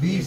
20।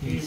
30।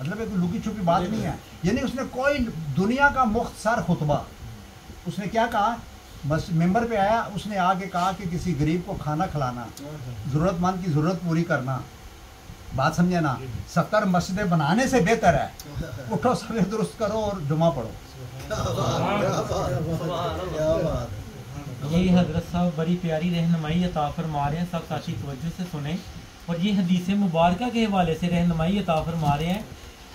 مطلب ایک لکی چھپی بات نہیں ہے. یعنی اس نے کوئی دنیا کا مختصر خطبہ اس نے کیا کہا, بس ممبر پہ آیا, اس نے آ کے کہا کہ کسی غریب کو کھانا کھلانا, ضرورت مند کی ضرورت پوری کرنا, بات سمجھے نا, 70 مسجدیں بنانے سے بہتر ہے اٹھو سویر درست کرو اور جمعہ پڑھو. یہ حضرت صاحب بڑی پیاری رہنمائی عطا فرما رہے ہیں, سب ساتھی توجہ سے سنیں. اور یہ حدیث مبارکہ کے حوالے سے رہنمائی عطا فرما رہے ہیں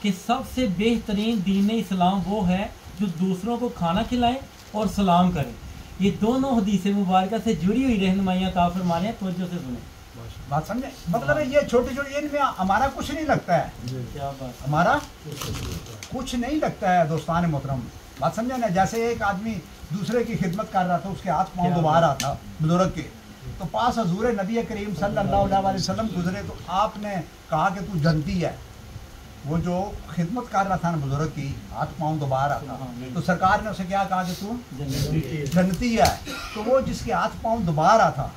کہ سب سے بہترین دین اسلام وہ ہے جو دوسروں کو کھانا کھلائیں اور سلام کریں. یہ دونوں حدیث مبارکہ سے جڑی ہوئی رہنمائیاں عطا فرما رہے ہیں, توجہ سے سنیں. بات سمجھے, مطلب ہے یہ چھوٹی چھوٹی, ان میں ہمارا کچھ نہیں لگتا ہے, کیا بات, ہمارا کچھ نہیں لگتا ہے دوستان محترم. بات سمجھے نا, جیسے ایک آدمی دوسرے کی خدمت کر رہا تھا, اس کے ہاتھ پاؤں دبا رہا تھا بزرگ کے, تو پاس حضور نبی کریم صلی اللہ علیہ وسلم گزرے, تو آپ نے کہا کہ تو جنتی ہے. وہ جو خدمت کر رہا تھا نا بزرگ کی, ہاتھ پاؤں دبا رہا تھا, تو سرکار نے اسے کیا کہا کہ تو جنتی ہے. تو وہ جس کے ہاتھ پاؤں دبا رہا تھا,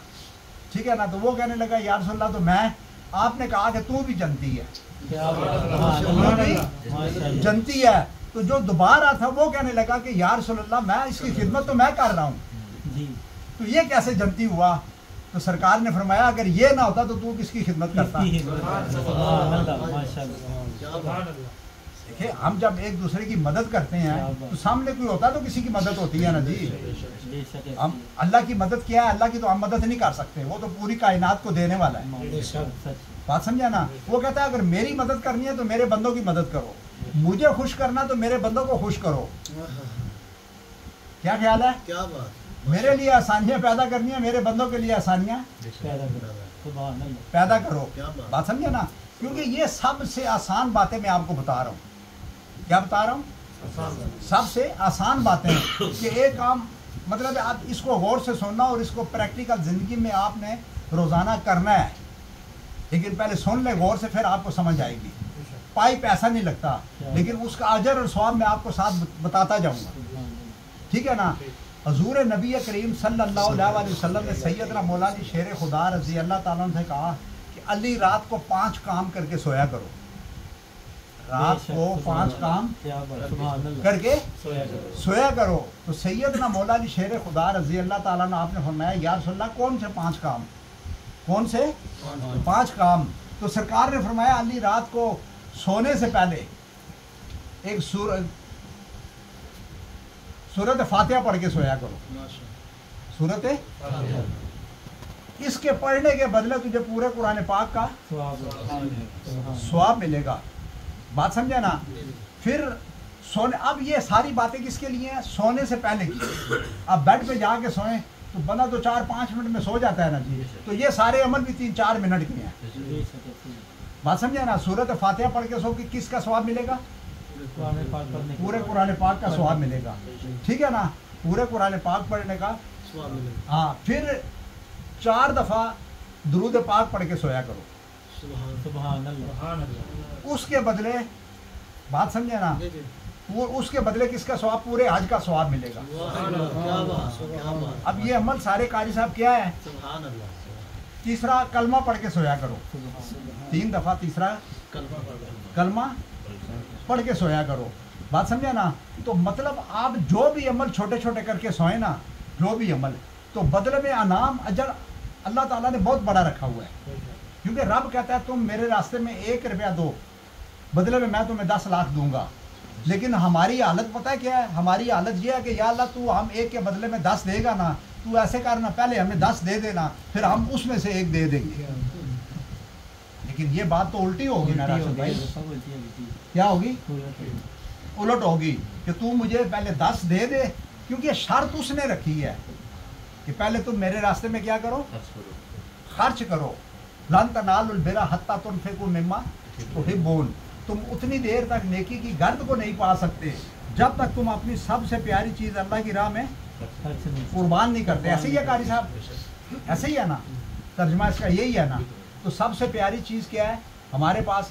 ٹھیک ہے نا, تو وہ کہنے لگا یا رسول اللہ تو میں, آپ نے کہا کہ تو بھی جنتی ہے, تو بھی جنتی ہے. تو جو دبا رہا تھا وہ کہنے لگا کہ یا رسول اللہ میں اس کی خدمت تو میں کر رہا ہوں, تو یہ کیسے جنتی ہوا؟ تو سرکار نے فرمایا اگر یہ نہ ہوتا تو کس کی خدمت کرتا. دیکھیں ہم جب ایک دوسرے کی مدد کرتے ہیں تو سامنے کوئی ہوتا تو کسی کی مدد ہوتی ہے نا جی. ہم اللہ کی مدد کیا ہے, اللہ کی تو ہم مدد نہیں کر سکتے, وہ تو پوری کائنات کو دینے والا ہے. بات سمجھا نا, وہ کہتا ہے اگر میری مدد کرنی ہے تو میرے بندوں کی مدد کرو, مجھے خوش کرنا تو میرے بندوں کو خوش کرو. کیا خیال ہے؟ کیا بات, میرے لیے آسانیاں پیدا کرنی ہے, میرے بندوں کے لیے آسانیاں پیدا کرو. بات سمجھے نا, کیونکہ یہ سب سے آسان باتیں میں آپ کو بتا رہا ہوں. کیا بتا رہا ہوں؟ سب سے آسان باتیں کہ ایک کام, مطلب آپ اس کو غور سے سننا اور اس کو پریکٹیکل زندگی میں آپ نے روزانہ کرنا ہے. لیکن پہلے سن لیں غور سے, پھر آپ کو سمجھ آئے گی. پائی پیسہ نہیں لگتا, لیکن اس کا اجر اور ثواب میں آپ کو ساتھ بتاتا جاؤں گا, ٹھیک ہے نا. حضور نبی کریم صلی اللہ علیہ وسلم نے سیدنا مولانا شیر خدا رضی اللہ تعالیٰ عنہ سے کہا کہ علی رات کو 5 کام کر کے سویا کرو, رات کو 5 کام کر کے سویا کرو. تو سیدنا مولانا شیر خدا رضی اللہ تعالیٰ عنہ آپ نے فرمایا یا رسول اللہ کون سے 5 کام, کون سے 5 کام؟ تو سرکار نے فرمایا علی رات کو سونے سے پہلے ایک سورت فاتحہ پڑھ کے سویا کرو. سورت اس کے پڑھنے کے بدلے تجھے پورے قرآن پاک کا ثواب ملے گا. بات سمجھے نا. پھر سونے, اب یہ ساری باتیں کس کے لیے ہیں؟ سونے سے پہلے کی. اب بیڈ پہ جا کے سوئیں تو بندہ تو 4-5 منٹ میں سو جاتا ہے نا جی, تو یہ سارے عمل بھی 3-4 منٹ کے ہیں. بات سمجھے نا. سورت فاتحہ پڑھ کے سو کہ کس کا ثواب ملے گا؟ پورے قرآن پاک کا ثواب ملے گا, ٹھیک ہے نا. پورے قرآن پاک پڑھنے کا ثواب ملے گا. ہاں, پھر 4 دفعہ درود پاک پڑھ کے سویا کرو. سبحان اللہ. اس کے بدلے, بات سمجھے نا, اس کے بدلے کس کا ثواب؟ پورے حج کا ثواب ملے گا. اب یہ عمل سارے قاری صاحب کیا ہے؟ تیسرا کلمہ پڑھ کے سویا کرو, 3 دفعہ تیسرا کلمہ پڑھ کے سویا کرو. بات سمجھا نا. تو مطلب آپ جو بھی عمل چھوٹے چھوٹے کر کے سوئیں نا, جو بھی عمل, تو بدلے میں انعام اجر اللہ تعالیٰ نے بہت بڑا رکھا ہوا ہے. کیونکہ رب کہتا ہے تم میرے راستے میں 1 روپیہ دو, بدلے میں تمہیں 10 لاکھ دوں گا. لیکن ہماری حالت پتہ ہے کیا ہے؟ ہماری حالت یہ ہے کہ یا اللہ تو ہم 1 کے بدلے میں 10 دے گا نا, تو ایسے کرنا پہلے ہمیں 10 دے دینا, پھر ہم اس میں سے 1 دے دیں گے. لیکن یہ بات تو الٹی ہوگی نا راشد بھائی. کیا ہوگی؟ الٹ ہوگی کہ تو مجھے پہلے 10 دے دے, کیونکہ شرط اس نے رکھی ہے کہ پہلے تم میرے راستے میں کیا کرو؟ خرچ کرو. لن تنالوا البر حتی تنفقوا مما تحبون. تم اتنی دیر تک نیکی کی گرد کو نہیں پا سکتے جب تک تم اپنی سب سے پیاری چیز اللہ کی راہ میں قربان نہیں کرتے. ایسے ہی ہے قاری صاحب, ایسے ہی ہے نا. ترجمہ اس کا یہی ہے نا. تو سب سے پیاری چیز کیا ہے ہمارے پاس؟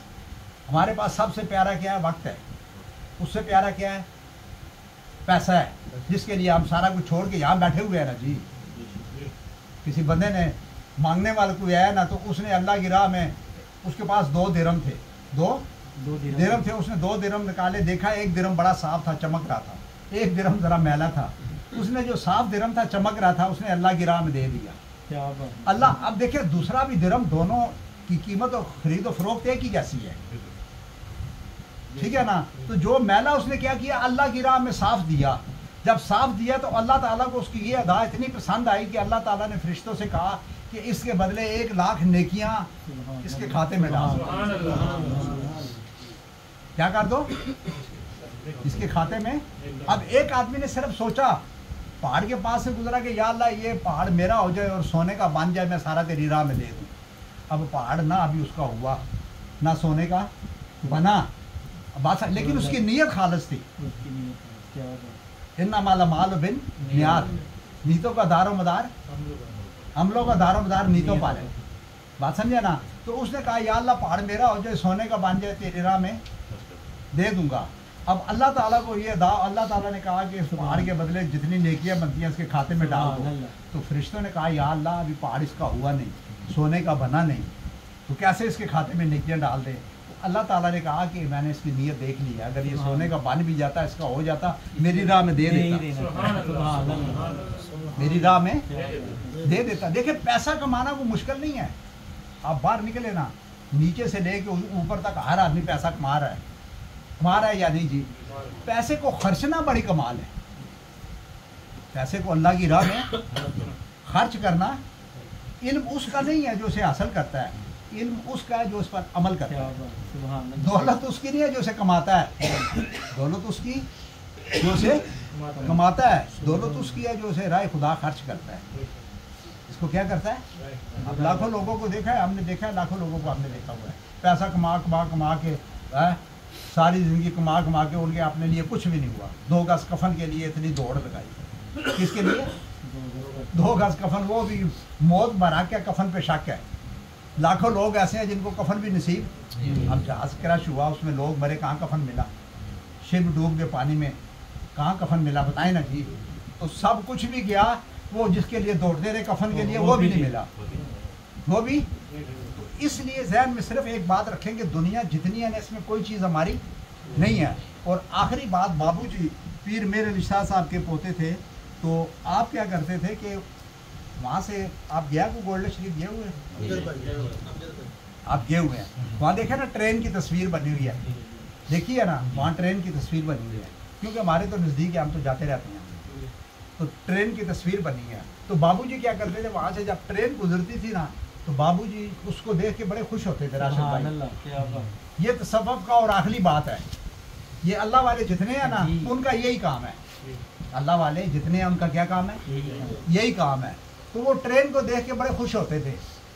ہمارے پاس سب سے پیارا کیا ہے؟ وقت ہے. اس سے پیارا کیا ہے؟ پیسہ ہے, جس کے لیے ہم سارا کچھ چھوڑ کے یہاں بیٹھے ہوئے ہیں نا جی. کسی بندے نے مانگنے والا کوئی آیا نا, تو اس نے اللہ کی راہ میں, اس کے پاس 2 درہم تھے, 2 درم تھے, اس نے 2 درم نکالے, دیکھا 1 درم بڑا صاف تھا, چمک رہا تھا, 1 درم ذرا میلا تھا. اس نے جو صاف درم تھا, چمک رہا تھا, اس نے اللہ کی راہ میں دے دیا. اللہ, اب دیکھیں دوسرا بھی درم, دونوں کی قیمت اور خرید و فروخت ایک ہی جیسی ہے, ٹھیک ہے نا. تو جو میلا اس نے کیا کیا, اللہ کی راہ میں صاف دیا. جب صاف دیا تو اللہ تعالیٰ کو اس کی یہ ادا اتنی پسند آئی کہ اللہ تعالیٰ نے فرشتوں سے کہا کہ اس کے بدلے 1,00,000 نیکیاں اس کے کھاتے میں ڈال دو. کیا کر دو اس کے کھاتے میں. اب ایک آدمی نے صرف سوچا, پہاڑ کے پاس سے گزرا کہ یا اللہ یہ پہاڑ میرا ہو جائے اور سونے کا بن جائے, میں سارا تیری راہ میں دے دوں. اب پہاڑ نہ ابھی اس کا ہوا, نہ سونے کا بنا, لیکن اس کی نیت خالص تھی. انما الاعمال بالنیات, نیتوں کا دار و مدار, عملوں کا دار و مدار نیتوں پر ہے. بات سمجھے نا. تو اس نے کہا یا اللہ پہاڑ میرا ہو جائے, سونے کا بن جائے, تیری راہ میں دے دوں گا. اب اللہ تعالیٰ کو یہ ادا, اللہ تعالیٰ نے کہا کہ اس پہاڑ کے بدلے جتنی نیکیاں بنتی ہیں اس کے کھاتے میں ڈال دو. تو فرشتوں نے کہا یا اللہ ابھی پہاڑ اس کا ہوا نہیں, سونے کا بنا نہیں, تو کیسے اس کے کھاتے میں نیکیاں ڈال دیں. اللہ تعالیٰ نے کہا کہ میں نے اس کی نیت دیکھ لی ہے, اگر یہ سونے کا بن بھی جاتا, اس کا ہو جاتا, میری راہ میں دے دیتا, میری راہ میں دے دیتا. دیکھیں پیسہ کمانا وہ مشکل نہیں ہے. آپ باہر نکلے نا, نیچے سے لے کے اوپر تک ہر آدمی پیسہ کما رہا ہے یا نہیں جی. پیسے کو خرچنا بڑی کمال ہے. پیسے کو اللہ کی راہ میں خرچ کرنا علم اس کا نہیں ہے جو اسے حاصل کرتا ہے, علم اس کا ہے جو اس پر عمل کرتا ہے. دولت اس کی نہیں ہے جو اسے کماتا ہے, دولت اس کی جو اسے کماتا ہے, دولت اس کی ہے جو اسے راہ خدا خرچ کرتا ہے. اس کو کیا کرتا ہے. اب لاکھوں لوگوں کو دیکھا ہے, ہم نے دیکھا ہے, لاکھوں لوگوں کو ہم نے دیکھا ہوا ہے, پیسہ کما کے ساری زندگی کما کے ان کے اپنے لیے کچھ بھی نہیں ہوا. 2 گز کفن کے لیے اتنی دوڑ لگائی. کس کے لیے 2 گز کفن, وہ بھی موت بھرا کے کفن پہ شک ہے. لاکھوں لوگ ایسے ہیں جن کو کفن بھی نصیب. اب جہاز کرش ہوا, اس میں لوگ مرے, کہاں کفن ملا. شپ ڈوب کے پانی میں, کہاں کفن ملا بتائیں نا جی. تو سب کچھ بھی گیا, وہ جس کے لیے دوڑتے رہے کفن کے لیے, وہ بھی نہیں ملا, وہ بھی. تو اس لیے ذہن میں صرف ایک بات رکھیں کہ دنیا جتنی ہے نا, اس میں کوئی چیز ہماری نہیں ہے. اور آخری بات, بابو جی پیر میرے علی شاہ صاحب کے پوتے تھے, تو آپ کیا کرتے تھے کہ وہاں سے آپ گیا کو گولڈن شریف گئے ہوئے, آپ گئے ہوئے ہیں وہاں, دیکھیں نا ٹرین کی تصویر بنی ہوئی ہے, دیکھیے نا وہاں ٹرین کی تصویر بنی ہوئی ہے, کیونکہ ہمارے تو نزدیک ہے, ہم تو جاتے رہتے ہیں, تو ٹرین کی تصویر بنی ہے. تو بابو جی کیا کرتے تھے, وہاں سے جب ٹرین گزرتی تھی نا, تو بابو جی اس کو دیکھ کے بڑے خوش ہوتے تھے. راشد بھائی, یہ تصوف کا اور آخری بات ہے. یہ اللہ والے جتنے ہیں نا, ان کا یہی کام ہے. اللہ والے جتنے ہیں ان کا کیا کام ہے, یہی کام ہے. تو وہ ٹرین کو دیکھ کے بڑے خوش ہوتے تھے.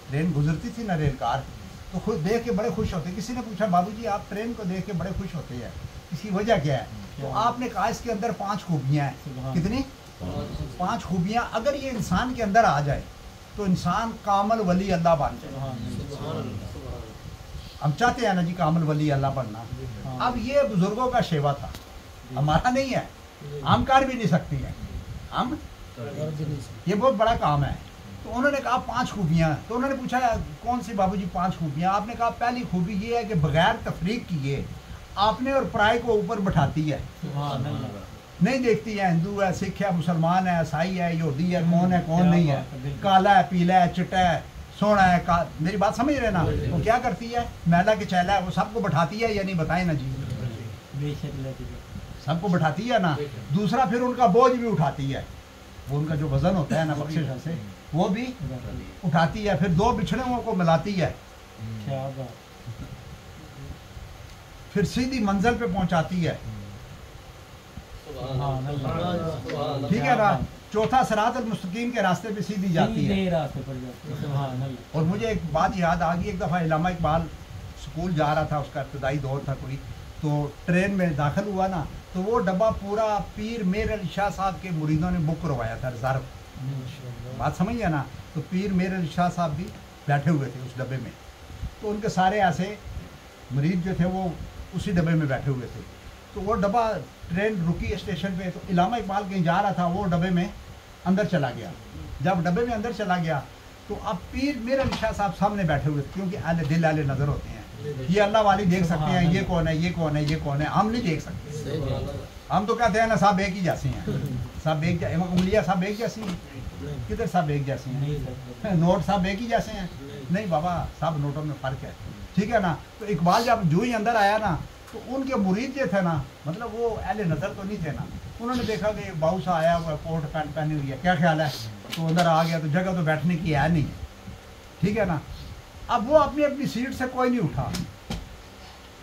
ٹرین گزرتی تھی نا, ریل کار, تو خود دیکھ کے بڑے خوش ہوتے. کسی نے پوچھا بابو جی آپ ٹرین کو دیکھ کے بڑے خوش ہوتے ہیں, اس کی وجہ کیا ہے. تو آپ نے کہا اس کے اندر 5 خوبیاں ہیں. کتنی؟ 5 خوبیاں. اگر یہ انسان کے اندر آ جائے تو انسان کامل ولی اللہ بن جائے. ہم چاہتے ہیں نا جی کامل ولی اللہ بننا. اب یہ بزرگوں کا شیوا تھا, ہمارا نہیں ہے, ہم کر بھی نہیں سکتی ہیں, ہم یہ بہت بڑا کام ہے. تو انہوں نے کہا 5 خوبیاں. تو انہوں نے پوچھا کون سی بابو جی 5 خوبیاں. آپ نے کہا پہلی خوبی یہ ہے کہ بغیر تفریق کیے آپ نے اور پرائے کو اوپر بٹھاتی ہے, نہیں دیکھتی ہے ہندو ہے, سکھ ہے, مسلمان ہے, عیسائی ہے, یہودی ہے, کون ہے کون نہیں ہے, کالا ہے, پیلا ہے, چٹا ہے, سونا ہے. میری بات سمجھ رہے نا. وہ کیا کرتی ہے, میلا کے چیلا ہے, وہ سب کو بٹھاتی ہے یا نہیں بتائیں نا جی, سب کو بٹھاتی ہے نا. دوسرا پھر ان کا بوجھ بھی اٹھاتی ہے, وہ ان کا جو وزن ہوتا ہے نا بخشش سے, وہ بھی اٹھاتی ہے. پھر 2 بچھڑوں کو ملاتی ہے, پھر سیدھی منزل پہ پہنچاتی ہے. ٹھیک ہے نا. چوتھا صراط المستقیم کے راستے پہ سیدھی جاتی ہے. اور مجھے ایک بات یاد آ گئی, ایک دفعہ علامہ اقبال اسکول جا رہا تھا, اس کا ابتدائی دور تھا کوئی, تو ٹرین میں داخل ہوا نا, تو وہ ڈبہ پورا پیر میر علی شاہ صاحب کے مریدوں نے بک کروایا تھا, ریزرو. بات سمجھیے نا. تو پیر میر علی شاہ صاحب بھی بیٹھے ہوئے تھے اس ڈبے میں. تو ان کے سارے ایسے مرید جو تھے وہ اسی ڈبے میں بیٹھے ہوئے تھے. تو وہ ڈبہ ٹرین رکی اسٹیشن پہ, تو علامہ اقبال کہیں جا رہا تھا, وہ ڈبے میں اندر چلا گیا. جب ڈبے میں اندر چلا گیا تو اب پیر میر علی شاہ صاحب سامنے بیٹھے ہوئے تھے, کیونکہ اہل دل اہل نظر ہوتے ہیں. یہ اللہ والی دیکھ سکتے ہیں یہ کون ہے یہ کون ہے یہ کون ہے، ہم نہیں دیکھ سکتے. ہم تو کہتے ہیں نا سب ایک ہی جیسے ہیں، سب ایک انگلیاں سب ایک جیسی ہیں، کدھر سب ایک جیسے ہیں؟ نوٹ سب ایک ہی جیسے ہیں؟ نہیں بابا، سب نوٹوں میں فرق ہے. ٹھیک ہے نا. تو اقبال جب جو ہی اندر آیا نا تو ان کے مرید جو تھے نا، مطلب وہ اہل نظر تو نہیں تھے نا، انہوں نے دیکھا کہ باؤ سا آیا ہوا کوٹ پینٹ پہنی ہوئی ہے، کیا خیال ہے؟ تو اندر آ گیا تو جگہ تو بیٹھنے کی ہے نہیں. ٹھیک ہے نا. اب وہ اپنی اپنی سیٹ سے کوئی نہیں اٹھا،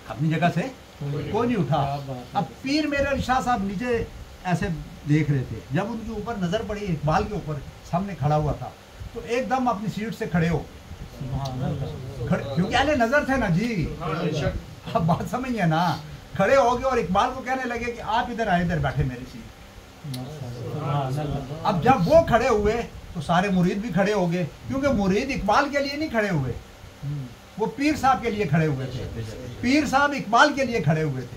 اپنی جگہ سے کوئی نہیں اٹھا. اب پیر میرے علی شاہ صاحب نیچے ایسے دیکھ رہے تھے، جب ان کے اوپر نظر پڑی اقبال کے اوپر سامنے کھڑا ہوا تھا تو ایک دم اپنی سیٹ سے کھڑے ہو، کیونکہ اہل نظر تھے نا جی. اب بات سمجھیے نا، کھڑے ہو گئے اور اقبال کو کہنے لگے کہ آپ ادھر آئے، ادھر بیٹھے میری سیٹ. اب جب وہ کھڑے ہوئے تو سارے مرید بھی کھڑے ہو گئے، کیونکہ مرید اقبال کے لیے نہیں کھڑے ہوئے، وہ پیر صاحب کے لیے کھڑے ہوئے تھے، پیر صاحب اقبال کے لیے کھڑے ہوئے تھے.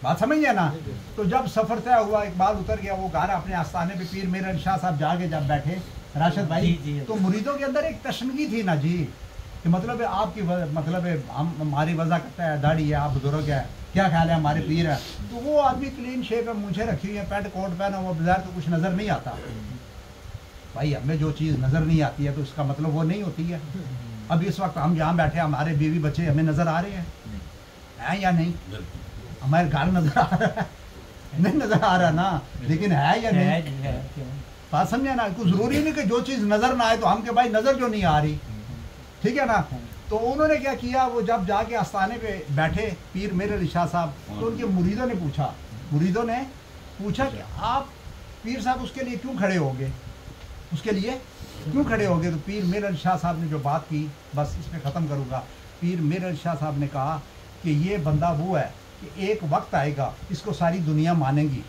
بات سمجھیے نا. تو جب سفر طے ہوا، اقبال اتر گیا، وہ گھر اپنے آستانے پہ پیر میرے علی شاہ صاحب جا کے جب بیٹھے راشد بھائی، تو مریدوں کے اندر ایک تشنگی تھی نا جی، کہ مطلب ہے آپ کی مطلب ہے ہماری وضع کرتا ہے، داڑھی ہے، آپ بزرگ ہے، کیا خیال ہے ہمارے پیر ہے. تو وہ آدمی کلین شیپ ہے، مونچھیں رکھی ہوئی ہیں، پینٹ کوٹ پہنا ہوا، بظاہر تو کچھ نظر نہیں آتا. بھائی ہمیں جو چیز نظر نہیں آتی ہے تو اس کا مطلب وہ نہیں ہوتی ہے. اب اس وقت ہم جہاں بیٹھے ہمارے بیوی بچے ہمیں نظر آ رہے ہیں یا نہیں؟ ہمارے گھر نظر آ رہا ہے؟ نہیں نظر آ رہا نا، لیکن ہے یا نہیں؟ بات سمجھے نا. کوئی ضروری نہیں کہ جو چیز نظر نہ آئے تو ہم کہ بھائی نظر جو نہیں آ رہی. ٹھیک ہے نا. تو انہوں نے کیا کیا، وہ جب جا کے آستانے پہ بیٹھے پیر میرے علی شاہ صاحب، تو ان کے مریدوں نے پوچھا کہ آپ پیر صاحب اس کے لیے کیوں کھڑے ہو گئے، اس کے لیے کیوں کھڑے ہو گئے؟ تو پیر میرے علی شاہ صاحب نے جو بات کی، بس اس پہ ختم کروں گا. پیر میرے علی شاہ صاحب نے کہا کہ یہ بندہ وہ ہے کہ ایک وقت آئے گا اس کو ساری دنیا مانیں گی،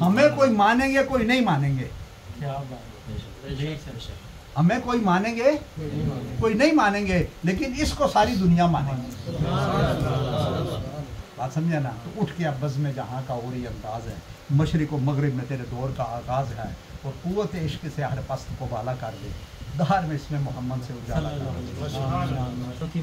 ہمیں کوئی مانیں گے کوئی نہیں مانیں گے، ہمیں کوئی مانیں گے کوئی نہیں مانیں گے، لیکن اس کو ساری دنیا مانیں گی. بات سمجھا نا. تو اٹھ کے اب بزم جہاں کا اوری انداز ہے، مشرق و مغرب میں تیرے دور کا آغاز ہے، اور قوت عشق سے ہر پست کو بالا کر دے، دہر میں اس میں محمد سے اجالا کر دے.